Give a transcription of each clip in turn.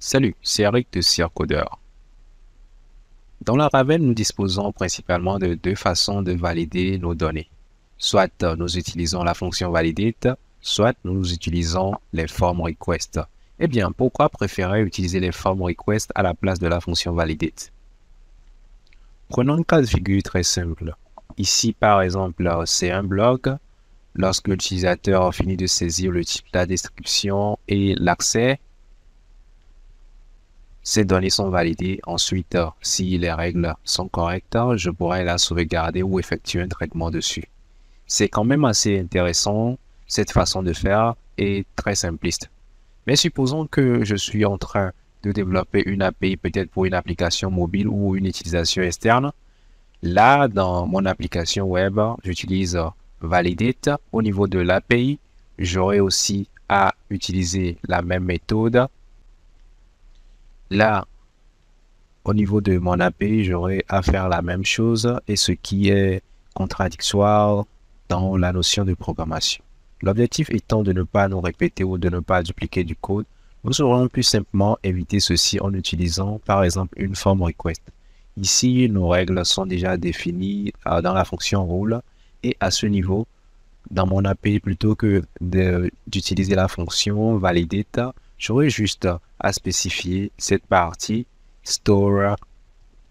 Salut, c'est Eric de CirCodeur. Dans la Ravel, nous disposons principalement de deux façons de valider nos données. Soit nous utilisons la fonction validate, soit nous utilisons les form request. Eh bien, pourquoi préférer utiliser les form request à la place de la fonction validate? Prenons un cas de figure très simple. Ici, par exemple, c'est un blog. Lorsque l'utilisateur finit de saisir le type, la description et l'accès, ces données sont validées. Ensuite, si les règles sont correctes, je pourrais la sauvegarder ou effectuer un traitement dessus. C'est quand même assez intéressant, cette façon de faire est très simpliste. Mais supposons que je suis en train de développer une API peut-être pour une application mobile ou une utilisation externe. Là, dans mon application web, j'utilise Validate. Au niveau de l'API, j'aurai aussi à utiliser la même méthode. Là, au niveau de mon API, j'aurai à faire la même chose et ce qui est contradictoire dans la notion de programmation. L'objectif étant de ne pas nous répéter ou de ne pas dupliquer du code, nous aurons pu simplement éviter ceci en utilisant par exemple une form request. Ici, nos règles sont déjà définies dans la fonction rule et à ce niveau, dans mon API, plutôt que d'utiliser la fonction validate, j'aurai juste à spécifier cette partie store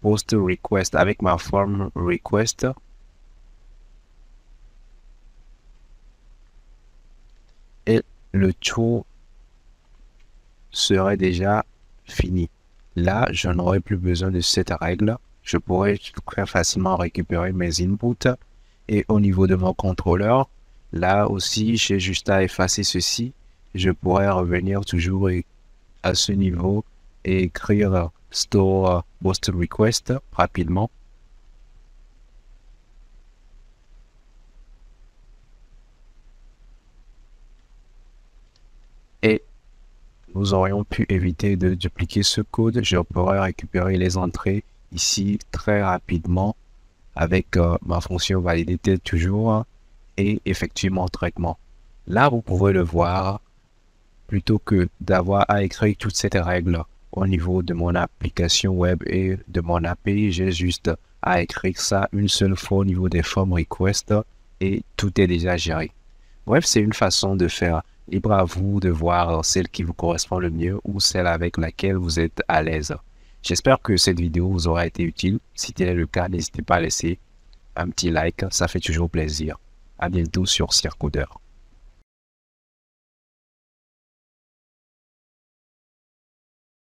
post request avec ma form request et le tout serait déjà fini. Là, je n'aurai plus besoin de cette règle. Je pourrais très facilement récupérer mes inputs et au niveau de mon contrôleur, là aussi, j'ai juste à effacer ceci. Je pourrais revenir toujours à ce niveau et écrire store post request rapidement. Et nous aurions pu éviter de dupliquer ce code. Je pourrais récupérer les entrées ici très rapidement avec ma fonction validité toujours et effectuer mon traitement. Là, vous pouvez le voir, plutôt que d'avoir à écrire toutes ces règles au niveau de mon application web et de mon API, j'ai juste à écrire ça une seule fois au niveau des form requests et tout est déjà géré. Bref, c'est une façon de faire. Libre à vous de voir celle qui vous correspond le mieux ou celle avec laquelle vous êtes à l'aise. J'espère que cette vidéo vous aura été utile. Si tel est le cas, n'hésitez pas à laisser un petit like, ça fait toujours plaisir. À bientôt sur CirCodeur.